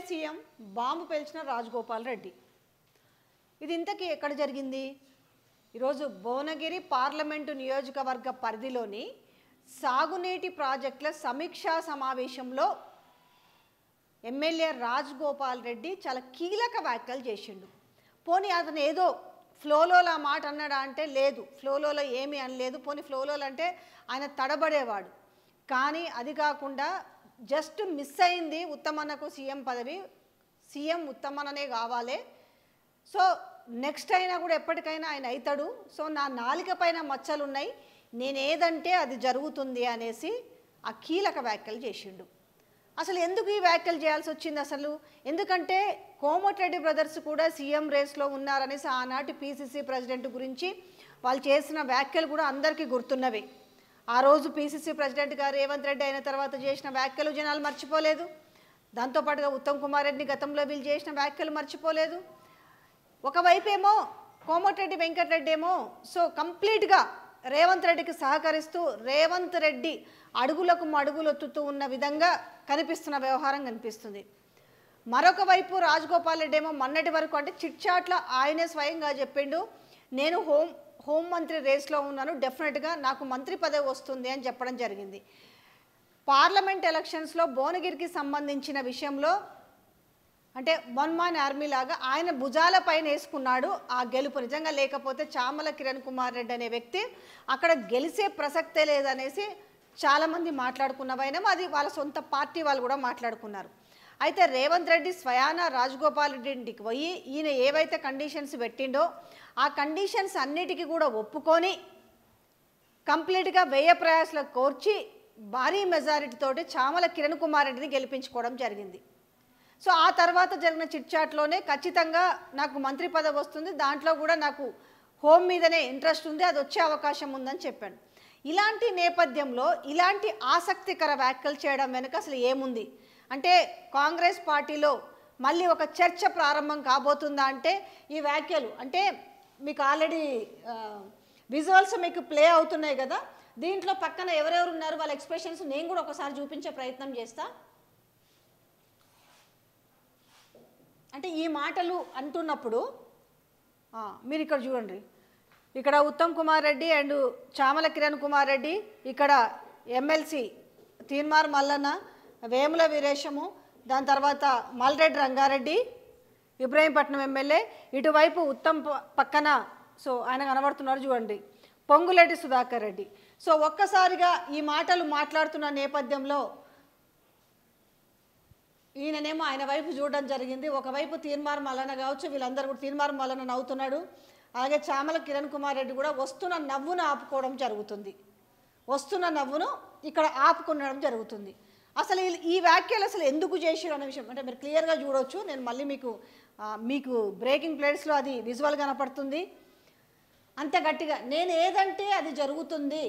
CM bomb పేల్చిన రాజగోపాల్ రెడ్డి. ఇది ఇంతకీ ఎక్కడ జరిగింది? ఈరోజు భువనగిరి పార్లమెంటు నియోజకవర్గ పరిధిలోని సాగునీటి ప్రాజెక్టుల సమీక్షా సమావేశంలో ఎమ్మెల్యే రాజగోపాల్ రెడ్డి చాలా కీలక వ్యాఖ్యలు చేసిండు. పోనీ అతను ఏదో ఫ్లోలోలా మాట అన్నాడా అంటే లేదు, ఫ్లోలోలో ఏమీ అనలేదు. పోనీ ఫ్లోలోలో అంటే ఆయన తడబడేవాడు. కానీ అది కాకుండా జస్ట్ మిస్ అయింది ఉత్తమన్నకు సీఎం పదవి, సీఎం ఉత్తమన్ననే కావాలి. సో నెక్స్ట్ అయినా కూడా ఎప్పటికైనా ఆయన అవుతాడు. సో నా నాలిక పైన మచ్చలు ఉన్నాయి, నేను ఏదంటే అది జరుగుతుంది అనేసి ఆ కీలక వ్యాఖ్యలు చేసిండు. అసలు ఎందుకు ఈ వ్యాఖ్యలు చేయాల్సి వచ్చింది? అసలు ఎందుకంటే కోమటిరెడ్డి బ్రదర్స్ కూడా సీఎం రేస్లో ఉన్నారనేసి ఆనాటి పీసీసీ ప్రెసిడెంట్ గురించి వాళ్ళు చేసిన వ్యాఖ్యలు కూడా అందరికీ గుర్తున్నవి. ఆ రోజు పీసీసీ ప్రెసిడెంట్ గారు రేవంత్ రెడ్డి అయిన తర్వాత చేసిన వ్యాఖ్యలు జనాలు మర్చిపోలేదు. దాంతోపాటుగా ఉత్తమ్ కుమార్ రెడ్డి గతంలో వీళ్ళు చేసిన వ్యాఖ్యలు మర్చిపోలేదు. ఒకవైపు ఏమో కోమటిరెడ్డి వెంకటరెడ్డి ఏమో సో కంప్లీట్గా రేవంత్ రెడ్డికి సహకరిస్తూ రేవంత్ రెడ్డి అడుగులకు మడుగులొత్తుతూ ఉన్న విధంగా కనిపిస్తున్న వ్యవహారం కనిపిస్తుంది. మరొక వైపు రాజగోపాల్ రెడ్డి ఏమో మొన్నటి వరకు అంటే చిట్చాట్లో ఆయనే స్వయంగా చెప్పిండు, నేను హోంమంత్రి రేస్లో ఉన్నాను, డెఫినెట్గా నాకు మంత్రి పదవి వస్తుంది అని చెప్పడం జరిగింది. పార్లమెంట్ ఎలక్షన్స్లో భువనగిరికి సంబంధించిన విషయంలో అంటే వన్ మ్యాన్ ఆర్మీ లాగా ఆయన భుజాల పైన వేసుకున్నాడు ఆ గెలుపు. నిజంగా లేకపోతే చామల కిరణ్ కుమార్ రెడ్డి అనే వ్యక్తి అక్కడ గెలిచే ప్రసక్తే లేదనేసి చాలామంది మాట్లాడుకున్నవైనా అది వాళ్ళ సొంత పార్టీ వాళ్ళు కూడా మాట్లాడుకున్నారు. అయితే రేవంత్ రెడ్డి స్వయాన రాజగోపాల్ రెడ్డి ఇంటికి పోయి ఈయన ఏవైతే కండిషన్స్ పెట్టిండో ఆ కండిషన్స్ అన్నిటికీ కూడా ఒప్పుకొని కంప్లీట్గా వ్యయ ప్రయాసాలకు కోర్చి భారీ మెజారిటీతోటి చామల కిరణ్ కుమార్ రెడ్డిని గెలిపించుకోవడం జరిగింది. సో ఆ తర్వాత జరిగిన చిట్చాట్లోనే ఖచ్చితంగా నాకు మంత్రి పదవి వస్తుంది, దాంట్లో కూడా నాకు హోమ్ మీదనే ఇంట్రెస్ట్ ఉంది, అది వచ్చే అవకాశం ఉందని చెప్పాను. ఇలాంటి నేపథ్యంలో ఇలాంటి ఆసక్తికర వ్యాఖ్యలు చేయడం వెనుక అసలు ఏముంది అంటే కాంగ్రెస్ పార్టీలో మళ్ళీ ఒక చర్చ ప్రారంభం కాబోతుందా అంటే ఈ వ్యాఖ్యలు అంటే మీకు ఆల్రెడీ విజువల్స్ మీకు ప్లే అవుతున్నాయి కదా, దీంట్లో పక్కన ఎవరెవరు ఉన్నారు వాళ్ళ ఎక్స్ప్రెషన్స్ నేను కూడా ఒకసారి చూపించే ప్రయత్నం చేస్తా. అంటే ఈ మాటలు అంటున్నప్పుడు మీరు ఇక్కడ చూడండి, ఇక్కడ ఉత్తమ్ కుమార్ రెడ్డి అండ్ చామల కిరణ్ కుమార్ రెడ్డి, ఇక్కడ ఎమ్మెల్సీ తీన్మార్ మల్లన్న, వేముల వీరేశము, దాని తర్వాత మల్రెడ్డి రంగారెడ్డి ఇబ్రహీంపట్నం ఎమ్మెల్యే, ఇటువైపు ఉత్తమ్ పక్కన సో ఆయన కనబడుతున్నారు చూడండి పొంగులేటి సుధాకర్ రెడ్డి. సో ఒక్కసారిగా ఈ మాటలు మాట్లాడుతున్న నేపథ్యంలో ఈయననేమో ఆయన వైపు చూడడం జరిగింది. ఒకవైపు తీన్మార్ మల్లన్న కావచ్చు, వీళ్ళందరూ కూడా తీన్మార్ మల్లన్న నవ్వుతున్నాడు, అలాగే చామల కిరణ్ కుమార్ రెడ్డి కూడా వస్తున్న నవ్వును ఆపుకోవడం జరుగుతుంది, వస్తున్న నవ్వును ఇక్కడ ఆపుకునడం జరుగుతుంది. అసలు ఈ వ్యాఖ్యలు అసలు ఎందుకు చేసిరు అనే విషయం అంటే మీరు క్లియర్గా చూడవచ్చు. నేను మళ్ళీ మీకు బ్రేకింగ్ ప్లేట్స్లో అది విజువల్ కనపడుతుంది. అంత గట్టిగా నేను ఏదంటే అది జరుగుతుంది,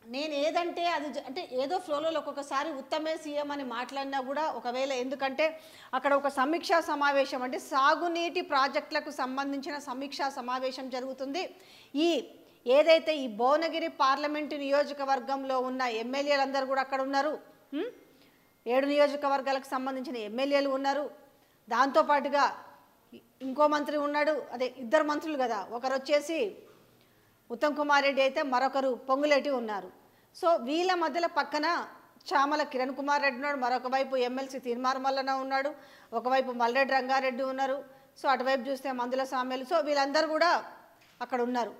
నేను ఏదంటే అది అంటే ఏదో ఫ్లోలో ఒక్కొక్కసారి ఉత్తమే సీఎం అని మాట్లాడినా కూడా ఒకవేళ ఎందుకంటే అక్కడ ఒక సమీక్షా సమావేశం అంటే సాగునీటి ప్రాజెక్టులకు సంబంధించిన సమీక్షా సమావేశం జరుగుతుంది. ఏదైతే ఈ భువనగిరి పార్లమెంటు నియోజకవర్గంలో ఉన్న ఎమ్మెల్యేలందరూ కూడా అక్కడ ఉన్నారు, 7 నియోజకవర్గాలకు సంబంధించిన ఎమ్మెల్యేలు ఉన్నారు, దాంతోపాటుగా ఇంకో మంత్రి ఉన్నాడు, అదే 2 మంత్రులు కదా, ఒకరు వచ్చేసి ఉత్తమ్ కుమార్ రెడ్డి అయితే మరొకరు పొంగులేటి ఉన్నారు. సో వీళ్ళ మధ్యలో పక్కన చామల కిరణ్ కుమార్ రెడ్డి ఉన్నాడు, మరొక వైపు ఎమ్మెల్సీ తీన్మార్ మల్లన్న ఉన్నాడు, ఒకవైపు మల్రెడ్డి రంగారెడ్డి ఉన్నారు, సో అటువైపు చూస్తే మందుల సామెలు, సో వీళ్ళందరూ కూడా అక్కడ ఉన్నారు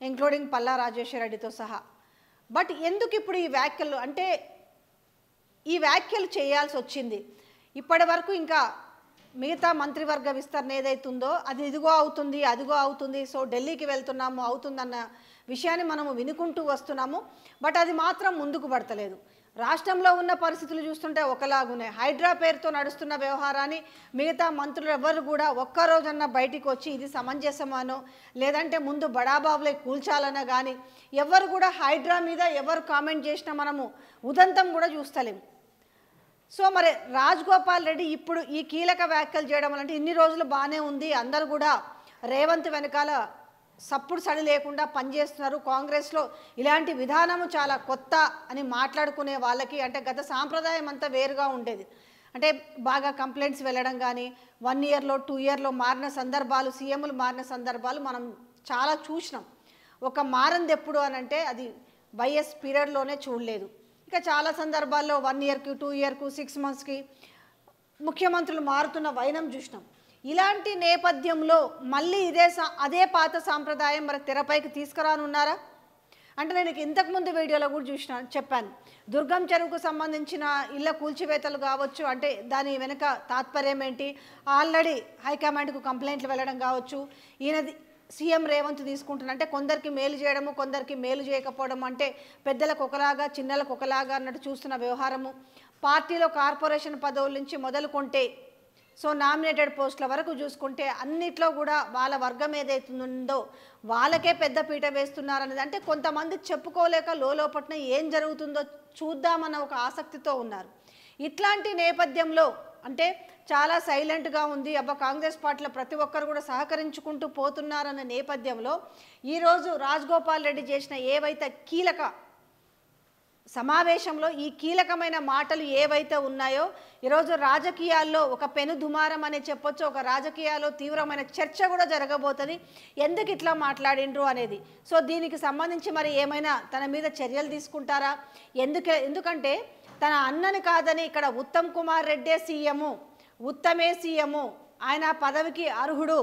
ఇంక్లూడింగ్ పల్లా రాజేశ్వర రెడ్డితో సహా. బట్ ఎందుకు ఇప్పుడు ఈ వ్యాఖ్యలు అంటే ఈ వ్యాఖ్యలు చేయాల్సి వచ్చింది? ఇప్పటి వరకు ఇంకా మిగతా మంత్రివర్గ విస్తరణ ఏదైతుందో అది ఇదిగో అవుతుంది అదిగో అవుతుంది, సో ఢిల్లీకి వెళ్తున్నాము అవుతుందన్న విషయాన్ని మనము వినుకుంటూ వస్తున్నాము. బట్ అది మాత్రం ముందుకు పడతలేదు. రాష్ట్రంలో ఉన్న పరిస్థితులు చూస్తుంటే ఒకలాగున్నాయి. హైడ్రా పేరుతో నడుస్తున్న వ్యవహారాన్ని మిగతా మంత్రులు ఎవరు కూడా ఒక్కరోజన్నా బయటికి వచ్చి ఇది సమంజసమానో లేదంటే ముందు బడాబాబులే కూల్చాలన్నా కానీ ఎవరు కూడా హైడ్రా మీద ఎవరు కామెంట్ చేసినా మనము ఉదంతం కూడా చూస్తలేము. సో మరి రాజగోపాల్ రెడ్డి ఇప్పుడు ఈ కీలక వ్యాఖ్యలు చేయడం అంటే ఇన్ని రోజులు బాగానే ఉంది, అందరూ కూడా రేవంత్ వెనకాల సప్పుడు సడి లేకుండా పనిచేస్తున్నారు, కాంగ్రెస్లో ఇలాంటి విధానము చాలా కొత్త అని మాట్లాడుకునే వాళ్ళకి అంటే గత సాంప్రదాయం అంతా వేరుగా ఉండేది. అంటే బాగా కంప్లైంట్స్ వెళ్ళడం కానీ 1 ఇయర్లో 2 ఇయర్లో మారిన సందర్భాలు, సీఎంలు మారిన సందర్భాలు మనం చాలా చూసినాం. ఒక మారింది ఎప్పుడు అని అంటే అది వైఎస్ పీరియడ్లోనే చూడలేదు. ఇంకా చాలా సందర్భాల్లో 1 ఇయర్కి 2 ఇయర్కు 6 మంత్స్కి ముఖ్యమంత్రులు మారుతున్న వైనం చూసినాం. ఇలాంటి నేపథ్యంలో మళ్ళీ అదే పాత సాంప్రదాయం మరి తెరపైకి తీసుకురానున్నారా అంటే నేను ఇంతకుముందు వీడియోలో కూడా చెప్పాను. దుర్గం చెరువుకు సంబంధించిన ఇళ్ల కూల్చివేతలు కావచ్చు, అంటే దాని వెనుక తాత్పర్యం ఏంటి, ఆల్రెడీ హైకమాండ్కు కంప్లైంట్లు వెళ్ళడం కావచ్చు, ఈయనది సీఎం రేవంత్ తీసుకుంటున్నా అంటే కొందరికి మేలు చేయడము, కొందరికి మేలు చేయకపోవడం, అంటే పెద్దలకు ఒకలాగా చిన్నలకు ఒకలాగా అన్నట్టు చూస్తున్న వ్యవహారము, పార్టీలో కార్పొరేషన్ పదవుల నుంచి మొదలుకుంటే సో నామినేటెడ్ పోస్టుల వరకు చూసుకుంటే అన్నిట్లో కూడా వాళ్ళ వర్గం ఏదైతుందో వాళ్ళకే పెద్ద పీట వేస్తున్నారనేది, అంటే కొంతమంది చెప్పుకోలేక లోపట్న ఏం జరుగుతుందో చూద్దామన్న ఒక ఆసక్తితో ఉన్నారు. ఇట్లాంటి నేపథ్యంలో అంటే చాలా సైలెంట్గా ఉంది, అబ్బా కాంగ్రెస్ పార్టీలో ప్రతి ఒక్కరు కూడా సహకరించుకుంటూ పోతున్నారన్న నేపథ్యంలో ఈరోజు రాజగోపాల్ రెడ్డి చేసిన ఏవైతే కీలక సమావేశంలో ఈ కీలకమైన మాటలు ఏవైతే ఉన్నాయో ఈరోజు రాజకీయాల్లో ఒక పెను దుమారం అనే చెప్పొచ్చు, ఒక రాజకీయాల్లో తీవ్రమైన చర్చ కూడా జరగబోతుంది ఎందుకు ఇట్లా మాట్లాడిండ్రు అనేది. సో దీనికి సంబంధించి మరి ఏమైనా తన మీద చర్యలు తీసుకుంటారా, ఎందుకంటే తన అన్నని కాదని ఇక్కడ ఉత్తమ్ కుమార్ రెడ్డే సీఎము, ఉత్తమే సీఎము, ఆయన పదవికి అర్హుడు,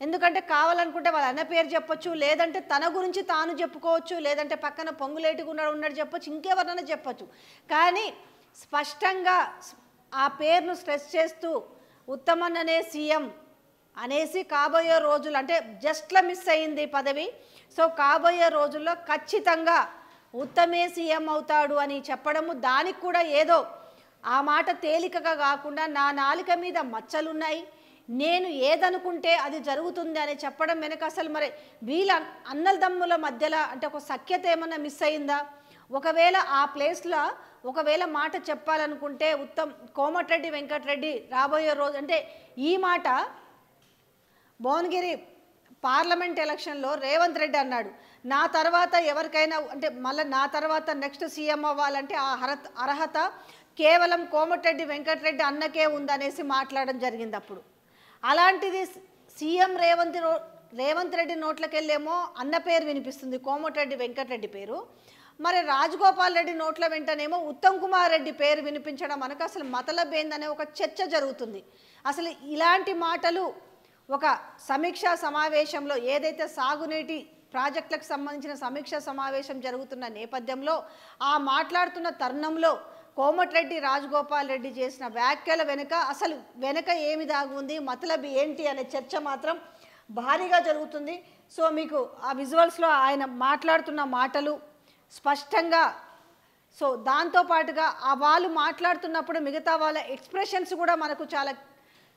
ఎందుకంటే కావాలనుకుంటే వాళ్ళ అన్న పేరు చెప్పొచ్చు, లేదంటే తన గురించి తాను చెప్పుకోవచ్చు, లేదంటే పక్కన పొంగులేటిగా ఉన్నట్టు చెప్పొచ్చు, ఇంకెవరన్నా చెప్పొచ్చు, కానీ స్పష్టంగా ఆ పేరును స్ట్రెస్ చేస్తూ ఉత్తమన్ననే సీఎం అనేసి కాబోయే రోజులు అంటే జస్ట్లా మిస్ అయింది పదవి, సో కాబోయే రోజుల్లో ఖచ్చితంగా ఉత్తమే సీఎం అవుతాడు అని చెప్పడము, దానికి కూడా ఏదో ఆ మాట తేలికగా కాకుండా నా నాలిక మీద మచ్చలున్నాయి, నేను ఏదనుకుంటే అది జరుగుతుంది అని చెప్పడం వెనక అసలు మరి వీళ్ళ అన్నదమ్ముల మధ్యలో అంటే ఒక సఖ్యత ఏమన్నా మిస్ అయిందా, ఒకవేళ ఆ ప్లేస్లో ఒకవేళ మాట చెప్పాలనుకుంటే కోమటిరెడ్డి వెంకటరెడ్డి రాబోయే రోజు అంటే ఈ మాట భువనగిరి పార్లమెంట్ ఎలక్షన్లో రేవంత్ రెడ్డి అన్నాడు, నా తర్వాత ఎవరికైనా అంటే మళ్ళీ నా తర్వాత నెక్స్ట్ సీఎం అవ్వాలంటే ఆ అర్హత కేవలం కోమటిరెడ్డి వెంకటరెడ్డి అన్నకే ఉందనేసి మాట్లాడడం జరిగింది. అప్పుడు అలాంటిది సీఎం రేవంత్ రెడ్డి నోట్లకెళ్ళేమో అన్న పేరు వినిపిస్తుంది, కోమటిరెడ్డి వెంకటరెడ్డి పేరు, మరి రాజగోపాల్ రెడ్డి నోట్ల వెంటనేమో ఉత్తమ్ కుమార్ రెడ్డి పేరు వినిపించడం మనకు అసలు మతలబ్ ఏందనే ఒక చర్చ జరుగుతుంది. అసలు ఇలాంటి మాటలు ఒక సమీక్షా సమావేశంలో ఏదైతే సాగునీటి ప్రాజెక్టులకు సంబంధించిన సమీక్షా సమావేశం జరుగుతున్న నేపథ్యంలో ఆ మాట్లాడుతున్న తరుణంలో కోమటిరెడ్డి రాజగోపాల్ రెడ్డి చేసిన వ్యాఖ్యల వెనుక ఏమి దాగి ఉంది, మతలబ్ ఏంటి అనే చర్చ మాత్రం భారీగా జరుగుతుంది. సో మీకు ఆ విజువల్స్లో ఆయన మాట్లాడుతున్న మాటలు స్పష్టంగా, సో దాంతోపాటుగా ఆ వాళ్ళు మాట్లాడుతున్నప్పుడు మిగతా వాళ్ళ ఎక్స్ప్రెషన్స్ కూడా మనకు చాలా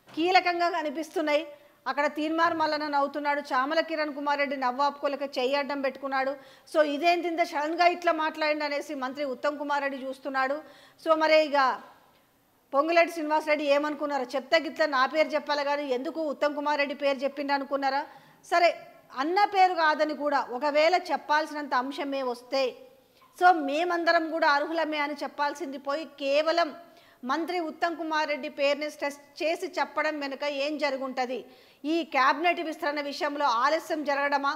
కీలకంగా కనిపిస్తున్నాయి. అక్కడ తీర్మార్ మల్లన నవ్వుతున్నాడు, చామల కిరణ్ కుమార్ రెడ్డి నవ్వాపుకోలేక చెయ్యడ్డం పెట్టుకున్నాడు, సో ఇదేంటింత సడన్గా ఇట్లా మాట్లాడండి అనేసి మంత్రి ఉత్తమ్ కుమార్ రెడ్డి చూస్తున్నాడు. సో మరి ఇక పొంగులేటి శ్రీనివాసరెడ్డి ఏమనుకున్నారో, చెప్తే గిట్లా నా పేరు చెప్పాలి కానీ ఎందుకు ఉత్తమ్ కుమార్ రెడ్డి పేరు చెప్పిండు అనుకున్నారా, సరే అన్న పేరు కాదని కూడా ఒకవేళ చెప్పాల్సినంత అంశమే వస్తే సో మేమందరం కూడా అర్హులమే అని చెప్పాల్సింది పోయి కేవలం మంత్రి ఉత్తమ్ కుమార్ రెడ్డి పేరుని స్ట్రెస్ చేసి చెప్పడం వెనుక ఏం జరుగుంటుంది, ఈ క్యాబినెట్ విస్తరణ విషయంలో ఆలస్యం జరగడమా,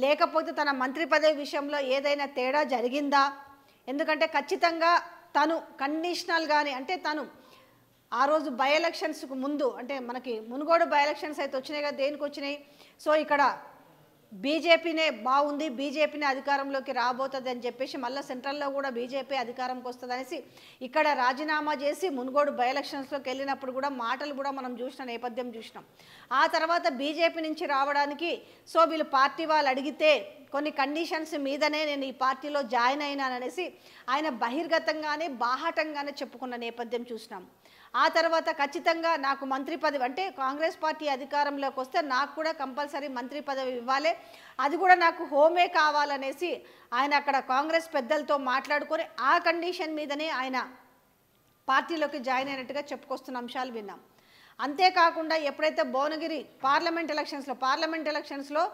లేకపోతే తన మంత్రి పదవి విషయంలో ఏదైనా తేడా జరిగిందా, ఎందుకంటే ఖచ్చితంగా తను కండిషనల్గానే అంటే తను ఆ రోజు బై ఎలక్షన్స్కు ముందు అంటే మనకి మునుగోడు బై ఎలక్షన్స్ అయితే వచ్చినాయి కదా, దేనికి వచ్చినాయి, సో ఇక్కడ బీజేపీనే బాగుంది, బీజేపీనే అధికారంలోకి రాబోతుంది అని చెప్పేసి మళ్ళీ సెంట్రల్లో కూడా బీజేపీ అధికారంకి వస్తుంది అనేసి ఇక్కడ రాజీనామా చేసి మునుగోడు బై ఎలక్షన్స్లోకి వెళ్ళినప్పుడు కూడా మాటలు కూడా మనం చూసిన నేపథ్యం చూసినాం. ఆ తర్వాత బీజేపీ నుంచి రావడానికి సో వీళ్ళు పార్టీ వాళ్ళు అడిగితే కొన్ని కండిషన్స్ మీదనే నేను ఈ పార్టీలో జాయిన్ అయినాననేసి ఆయన బహిర్గతంగానే బాహాటంగానే చెప్పుకున్న నేపథ్యం చూసినాం. ఆ తర్వాత ఖచ్చితంగా నాకు మంత్రి పదవి అంటే కాంగ్రెస్ పార్టీ అధికారంలోకి వస్తే నాకు కూడా కంపల్సరీ మంత్రి పదవి ఇవ్వాలి, అది కూడా నాకు హోమే కావాలనేసి ఆయన అక్కడ కాంగ్రెస్ పెద్దలతో మాట్లాడుకొని ఆ కండిషన్ మీదనే ఆయన పార్టీలోకి జాయిన్ అయినట్టుగా చెప్పుకొస్తున్న అంశాలు విన్నాం. అంతేకాకుండా ఎప్పుడైతే భువనగిరి పార్లమెంట్ ఎలక్షన్స్లో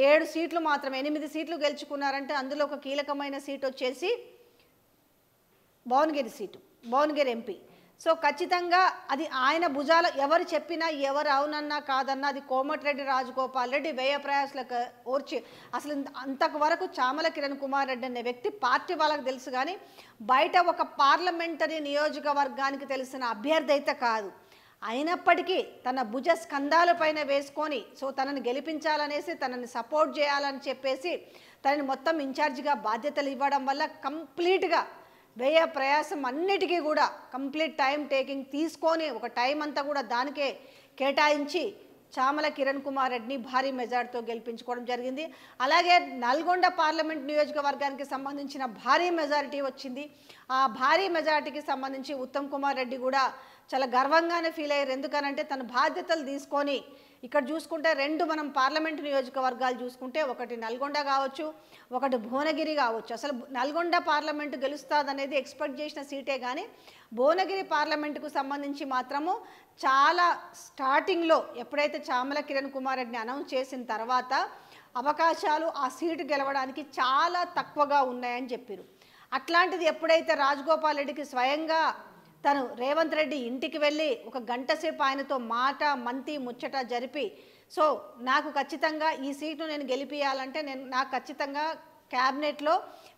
7 సీట్లు మాత్రమే 8 సీట్లు గెలుచుకున్నారంటే అందులో ఒక కీలకమైన సీట్ వచ్చేసి భువనగిరి ఎంపీ. సో ఖచ్చితంగా అది ఆయన భుజాల ఎవరు చెప్పినా ఎవరు అవునన్నా కాదన్నా అది కోమటిరెడ్డి రాజగోపాల్ రెడ్డి వ్యయ ప్రయాసాలకు ఓర్చి అసలు అంతవరకు చామల కిరణ్ కుమార్ రెడ్డి అనే వ్యక్తి పార్టీ వాళ్ళకి తెలుసు కానీ బయట ఒక పార్లమెంటరీ నియోజకవర్గానికి తెలిసిన అభ్యర్థి అయితే కాదు. అయినప్పటికీ తన భుజ స్కంధాలపైన వేసుకొని సో తనని గెలిపించాలనేసి తనని సపోర్ట్ చేయాలని చెప్పేసి తనని మొత్తం ఇన్ఛార్జిగా బాధ్యతలు ఇవ్వడం వల్ల కంప్లీట్గా వ్యయ ప్రయాసం అన్నిటికీ కూడా కంప్లీట్ టైం టేకింగ్ తీసుకొని ఒక టైం అంతా కూడా దానికే కేటాయించి చామల కిరణ్ కుమార్ రెడ్డిని భారీ మెజార్టీతో గెలిపించుకోవడం జరిగింది. అలాగే నల్గొండ పార్లమెంట్ నియోజకవర్గానికి సంబంధించిన భారీ మెజారిటీ వచ్చింది. ఆ భారీ మెజారిటీకి సంబంధించి ఉత్తమ్ కుమార్ రెడ్డి కూడా చాలా గర్వంగానే ఫీల్ అయ్యారు. ఎందుకనంటే తన బాధ్యతలు తీసుకొని ఇక్కడ చూసుకుంటే రెండు మనం పార్లమెంటు నియోజకవర్గాలు చూసుకుంటే ఒకటి నల్గొండ కావచ్చు, ఒకటి భువనగిరి కావచ్చు. అసలు నల్గొండ పార్లమెంటు గెలుస్తుందనేది ఎక్స్పెక్ట్ చేసిన సీటే కానీ భువనగిరి పార్లమెంటుకు సంబంధించి మాత్రము చాలా స్టార్టింగ్లో ఎప్పుడైతే చామల కిరణ్ కుమార్ రెడ్డిని అనౌన్స్ చేసిన తర్వాత అవకాశాలు ఆ సీటు గెలవడానికి చాలా తక్కువగా ఉన్నాయని చెప్పారు. అట్లాంటిది ఎప్పుడైతే రాజగోపాల్ రెడ్డికి స్వయంగా తను రేవంత్ రెడ్డి ఇంటికి వెళ్ళి ఒక గంట సేపు ఆయనతో మాట మంతి ముచ్చట జరిపి సో నాకు ఖచ్చితంగా ఈ సీటు నేను గెలిపియాలంటే నాకు ఖచ్చితంగా క్యాబినెట్లో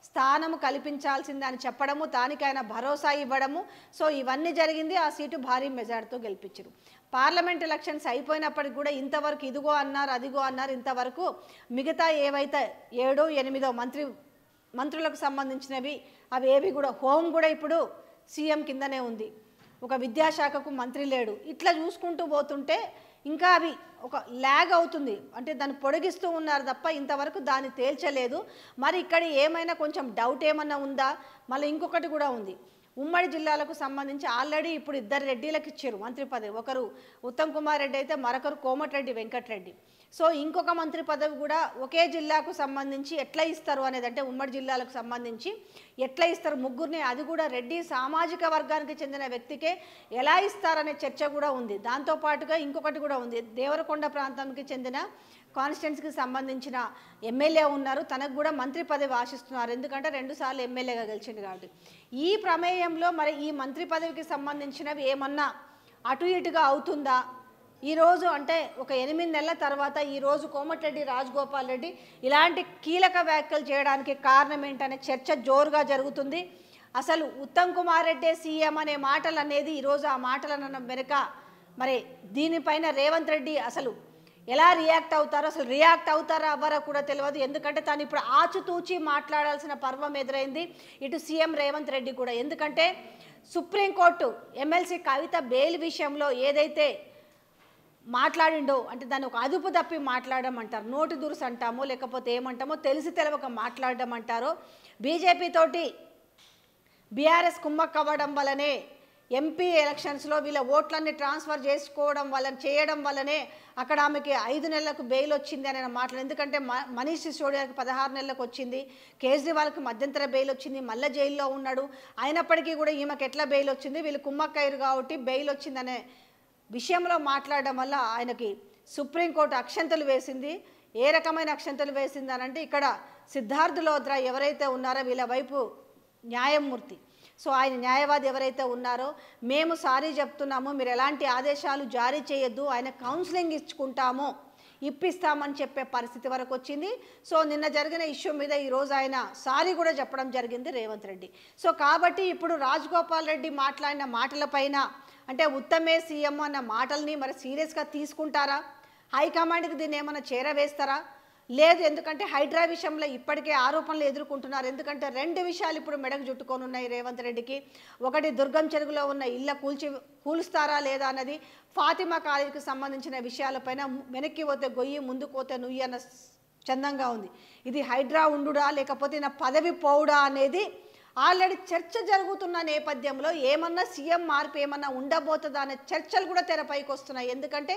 స్థానము కల్పించాల్సిందే అని చెప్పడము, దానికి ఆయన భరోసా ఇవ్వడము. సో ఇవన్నీ జరిగింది. ఆ సీటు భారీ మెజార్టీతో గెలిపించారు. పార్లమెంట్ ఎలక్షన్స్ అయిపోయినప్పటికి కూడా ఇంతవరకు ఇదిగో అన్నారు అదిగో అన్నారు. ఇంతవరకు మిగతా ఏవైతే 7, 8 మంత్రులకు సంబంధించినవి అవి ఏవి కూడా హోం కూడా ఇప్పుడు సీఎం కిందనే ఉంది. ఒక విద్యాశాఖకు మంత్రి లేడు. ఇట్లా చూసుకుంటూ పోతుంటే ఇంకా అవి ఒక ల్యాగ్ అవుతుంది. అంటే దాన్ని పొడిగిస్తూ ఉన్నారు తప్ప ఇంతవరకు దాన్ని తేల్చలేదు. మరి ఇక్కడ ఏమైనా కొంచెం డౌట్ ఏమన్నా ఉందా? మళ్ళీ ఇంకొకటి కూడా ఉంది. ఉమ్మడి జిల్లాలకు సంబంధించి ఆల్రెడీ ఇప్పుడు 2 రెడ్డిలకు ఇచ్చారు మంత్రి పదవి. ఒకరు ఉత్తమ్ కుమార్ రెడ్డి అయితే మరొకరు కోమటిరెడ్డి వెంకటరెడ్డి. సో ఇంకొక మంత్రి పదవి కూడా ఒకే జిల్లాకు సంబంధించి ఎట్లా ఇస్తారు అనేది, అంటే ఉమ్మడి జిల్లాలకు సంబంధించి ఎట్లా ఇస్తారు ముగ్గురిని, అది కూడా రెడ్డి సామాజిక వర్గానికి చెందిన వ్యక్తికే ఎలా ఇస్తారనే చర్చ కూడా ఉంది. దాంతోపాటుగా ఇంకొకటి కూడా ఉంది. దేవరకొండ ప్రాంతానికి చెందిన కాన్స్టిట్యున్సీకి సంబంధించిన ఎమ్మెల్యే ఉన్నారు, తనకు కూడా మంత్రి పదవి ఆశిస్తున్నారు. ఎందుకంటే 2 సార్లు ఎమ్మెల్యేగా గెలిచింది కాబట్టి. ఈ ప్రమేయంలో మరి ఈ మంత్రి పదవికి సంబంధించినవి ఏమన్నా అటు ఇటుగా అవుతుందా? ఈరోజు అంటే ఒక 8 నెలల తర్వాత ఈరోజు కోమటిరెడ్డి రాజగోపాల్ రెడ్డి ఇలాంటి కీలక వ్యాఖ్యలు చేయడానికి కారణం ఏంటనే చర్చ జోరుగా జరుగుతుంది. అసలు ఉత్తమ్ కుమార్ రెడ్డి సీఎం అనే మాటలు అనేది ఈరోజు ఆ మాటలను వెనుక మరి దీనిపైన రేవంత్ రెడ్డి అసలు ఎలా రియాక్ట్ అవుతారో, అసలు రియాక్ట్ అవుతారా అవ్వరో కూడా తెలియదు. ఎందుకంటే తను ఇప్పుడు ఆచితూచి మాట్లాడాల్సిన పర్వం ఎదురైంది ఇటు సీఎం రేవంత్ రెడ్డి కూడా. ఎందుకంటే సుప్రీంకోర్టు ఎమ్మెల్సీ కవిత బెయిల్ విషయంలో ఏదైతే మాట్లాడిండో అంటే దాన్ని ఒక అదుపు తప్పి మాట్లాడడం అంటారు, నోటి దురుసు అంటామో లేకపోతే ఏమంటామో తెలిసి తెలవక మాట్లాడడం అంటారో, బీజేపీ తోటి బీఆర్ఎస్ కుమ్మక్కవ్వడం వల్లనే ఎంపీ ఎలక్షన్స్లో వీళ్ళ ఓట్లన్నీ ట్రాన్స్ఫర్ చేసుకోవడం చేయడం వల్లనే అక్కడ ఆమెకి 5 నెలలకు బెయిల్ వచ్చింది అని మాట్లాడు. ఎందుకంటే మనీష్ సిసోడియాకి 16 నెలలకు వచ్చింది, కేజ్రీవాల్కి మధ్యంతర బెయిల్ వచ్చింది, మళ్ళీ జైల్లో ఉన్నాడు. అయినప్పటికీ కూడా ఈమెకి ఎట్లా బెయిల్ వచ్చింది, వీళ్ళు కుమ్మక్కయ్యారు కాబట్టి బెయిల్ వచ్చిందనే విషయంలో మాట్లాడడం వల్ల ఆయనకి సుప్రీంకోర్టు అక్షంతలు వేసింది. ఏ రకమైన అక్షంతలు వేసింది అని అంటే ఇక్కడ సిద్ధార్థ్ లోద్రా ఎవరైతే ఉన్నారో వీళ్ళ వైపు న్యాయమూర్తి, సో ఆయన న్యాయవాది ఎవరైతే ఉన్నారో మేము సారీ చెప్తున్నాము, మీరు ఎలాంటి ఆదేశాలు జారీ చేయొద్దు, ఆయన కౌన్సిలింగ్ ఇప్పిస్తామని చెప్పే పరిస్థితి వరకు వచ్చింది. సో నిన్న జరిగిన ఇష్యూ మీద ఈరోజు ఆయన సారీ కూడా చెప్పడం జరిగింది రేవంత్ రెడ్డి. సో కాబట్టి ఇప్పుడు రాజగోపాల్ రెడ్డి మాట్లాడిన మాటలపైన అంటే ఉత్తమే సీఎం అన్న మాటల్ని మరి సీరియస్గా తీసుకుంటారా? హైకమాండ్కి దీన్ని ఏమైనా చేరవేస్తారా? లేదు. ఎందుకంటే హైడ్రా విషయంలో ఇప్పటికే ఆరోపణలు ఎదుర్కొంటున్నారు. ఎందుకంటే 2 విషయాలు ఇప్పుడు మెడకు చుట్టుకొని ఉన్నాయి రేవంత్ రెడ్డికి. ఒకటి దుర్గం చెరువులో ఉన్న ఇళ్ళ కూలుస్తారా లేదా అన్నది, ఫాతిమా కాలేజీకి సంబంధించిన విషయాలపైన వెనక్కి పోతే గొయ్యి ముందుకు పోతే నుయ్యి అన్న చందంగా ఉంది. ఇది హైడ్రా ఉండుడా లేకపోతే నా పదవి పోవుడా అనేది ఆల్రెడీ చర్చ జరుగుతున్న నేపథ్యంలో ఏమన్నా సీఎం మార్పు ఏమన్నా ఉండబోతుందా అనే చర్చలు కూడా తెరపైకి వస్తున్నాయి. ఎందుకంటే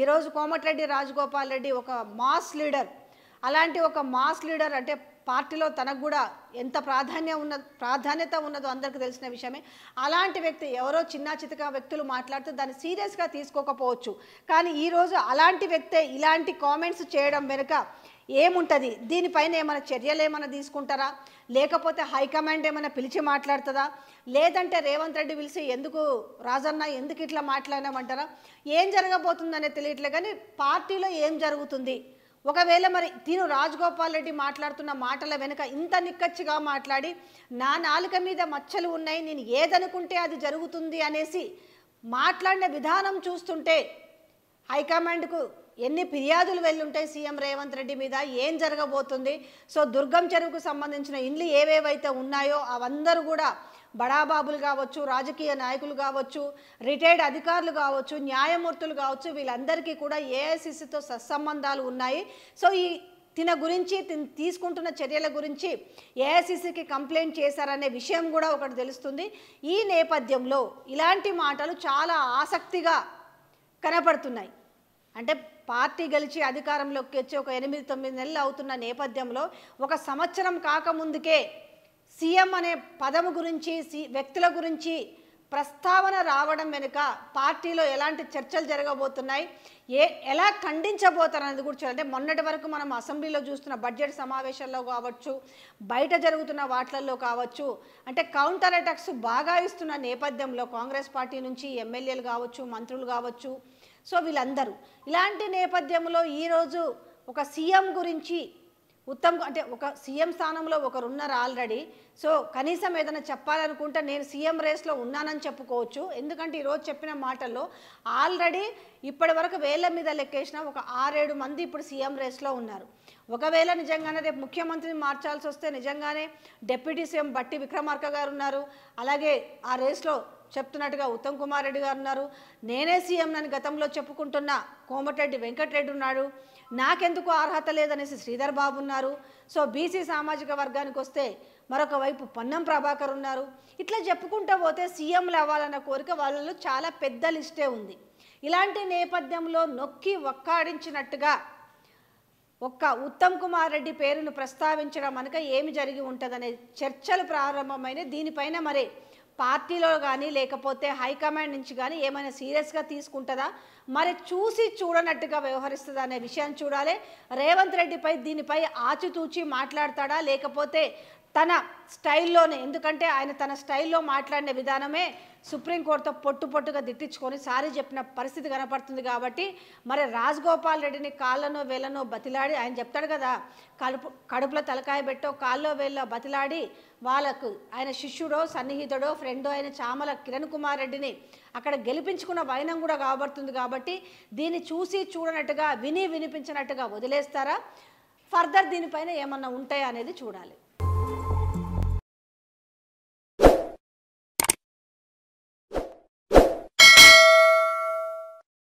ఈరోజు కోమటిరెడ్డి రాజగోపాల్ రెడ్డి ఒక మాస్ లీడర్. అలాంటి ఒక మాస్ లీడర్ అంటే పార్టీలో తనకు కూడా ఎంత ప్రాధాన్యత ఉన్నదో అందరికీ తెలిసిన విషయమే. అలాంటి వ్యక్తి ఎవరో చిన్న చితక వ్యక్తులు మాట్లాడితే దాన్ని సీరియస్గా తీసుకోకపోవచ్చు. కానీ ఈరోజు అలాంటి వ్యక్తే ఇలాంటి కామెంట్స్ చేయడం వెనుక ఏముంటుంది? దీనిపైన ఏమైనా చర్యలు ఏమైనా తీసుకుంటారా? లేకపోతే హైకమాండ్ ఏమైనా పిలిచి మాట్లాడుతుందా? లేదంటే రేవంత్ రెడ్డి పిలిచి ఎందుకు రాజన్న ఎందుకు ఇట్లా మాట్లాడినామంటారా? ఏం జరగబోతుందనే తెలియట్లే. కానీ పార్టీలో ఏం జరుగుతుంది? ఒకవేళ మరి తిను రాజగోపాల్ రెడ్డి మాట్లాడుతున్న మాటల వెనుక ఇంత నిక్కచ్చిగా మాట్లాడి నా నాలుక మీద మచ్చలు ఉన్నాయి, నేను ఏదనుకుంటే అది జరుగుతుంది అనేసి మాట్లాడిన విధానం చూస్తుంటే హైకమాండ్కు ఎన్ని ఫిర్యాదులు వెళ్ళుంటాయి సీఎం రేవంత్ రెడ్డి మీద, ఏం జరగబోతుంది? సో దుర్గం చెరువుకు సంబంధించిన ఇండ్లు ఏవేవైతే ఉన్నాయో అవందరూ కూడా బడాబాబులు కావచ్చు, రాజకీయ నాయకులు కావచ్చు, రిటైర్డ్ అధికారులు కావచ్చు, న్యాయమూర్తులు కావచ్చు, వీళ్ళందరికీ కూడా ఏఐసిసితో సత్సంబంధాలు ఉన్నాయి. సో ఈ తిన గురించి తీసుకుంటున్న చర్యల గురించి ఏఐసిసికి కంప్లైంట్ చేశారనే విషయం కూడా ఒకటి తెలుస్తుంది. ఈ నేపథ్యంలో ఇలాంటి మాటలు చాలా ఆసక్తిగా కనపడుతున్నాయి. అంటే పార్టీ గెలిచి అధికారంలోకి వచ్చి ఒక 8-9 నెలలు అవుతున్న నేపథ్యంలో ఒక సంవత్సరం కాకముందుకే సీఎం అనే పదము గురించి వ్యక్తుల గురించి ప్రస్తావన రావడం వెనుక పార్టీలో ఎలాంటి చర్చలు జరగబోతున్నాయి, ఎలా ఖండించబోతారు అనేది కూడా చూడాలి. అంటే మొన్నటి వరకు మనం అసెంబ్లీలో చూస్తున్న బడ్జెట్ సమావేశాల్లో కావచ్చు, బయట జరుగుతున్న వాటిల్లో కావచ్చు, అంటే కౌంటర్ అటాక్స్ బాగా ఇస్తున్న నేపథ్యంలో కాంగ్రెస్ పార్టీ నుంచి ఎమ్మెల్యేలు కావచ్చు, మంత్రులు కావచ్చు, సో వీళ్ళందరూ ఇలాంటి నేపథ్యంలో ఈరోజు ఒక సీఎం గురించి అంటే ఒక సీఎం స్థానంలో ఒకరున్నారు ఆల్రెడీ. సో కనీసం ఏదైనా చెప్పాలనుకుంటే నేను సీఎం రేస్లో ఉన్నానని చెప్పుకోవచ్చు. ఎందుకంటే ఈరోజు చెప్పిన మాటల్లో ఆల్రెడీ ఇప్పటి వరకు వేళ్ల మీద లెక్కేసిన ఒక 6-7 మంది ఇప్పుడు సీఎం రేస్లో ఉన్నారు. ఒకవేళ నిజంగానే రేపు ముఖ్యమంత్రిని మార్చాల్సి వస్తే నిజంగానే డిప్యూటీ సీఎం బట్టి విక్రమార్క గారు ఉన్నారు, అలాగే ఆ రేస్లో చెప్తున్నట్టుగా ఉత్తమ్ కుమార్ రెడ్డి గారు ఉన్నారు, నేనే సీఎం అని గతంలో చెప్పుకుంటున్న కోమటిరెడ్డి వెంకటరెడ్డి ఉన్నాడు, నాకెందుకు అర్హత లేదనేసి శ్రీధర్ బాబు ఉన్నారు. సో బీసీ సామాజిక వర్గానికి వస్తే మరొక వైపు పొన్నం ప్రభాకర్ ఉన్నారు. ఇట్లా చెప్పుకుంటూ పోతే సీఎంలు అవ్వాలన్న కోరిక వాళ్ళలో చాలా పెద్ద లిస్టే ఉంది. ఇలాంటి నేపథ్యంలో నొక్కి ఒక్కాడించినట్టుగా ఒక్క ఉత్తమ్ కుమార్ రెడ్డి పేరును ప్రస్తావించడం అనక ఏమి జరిగి ఉంటుందనే చర్చలు ప్రారంభమైన. దీనిపైన మరి పార్టీలో కానీ లేకపోతే హైకమాండ్ నుంచి కానీ ఏమైనా సీరియస్గా తీసుకుంటుందా, మరి చూసి చూడనట్టుగా వ్యవహరిస్తుందా అనే విషయాన్ని చూడాలి. రేవంత్ రెడ్డిపై దీనిపై ఆచితూచి మాట్లాడతాడా, లేకపోతే తన స్టైల్లోనే, ఎందుకంటే ఆయన తన స్టైల్లో మాట్లాడిన విధానమే సుప్రీంకోర్టుతో పొట్టుగా దిట్టించుకొని సారీ చెప్పిన పరిస్థితి కనపడుతుంది. కాబట్టి మరి రాజగోపాల్ రెడ్డిని కాళ్ళనో వేళ్ళనో బతిలాడి, ఆయన చెప్తాడు కదా కడుపులో తలకాయ పెట్టో కాళ్ళలో వేళ్ళ బతిలాడి వాళ్ళకు ఆయన శిష్యుడో సన్నిహితుడో ఫ్రెండో అయిన చామల కిరణ్ కుమార్ రెడ్డిని అక్కడ గెలిపించుకున్న వైనం కూడా కాబడుతుంది. కాబట్టి దీన్ని చూసి చూడనట్టుగా వినిపించినట్టుగా వదిలేస్తారా, ఫర్దర్ దీనిపైన ఏమన్నా ఉంటాయా అనేది చూడాలి.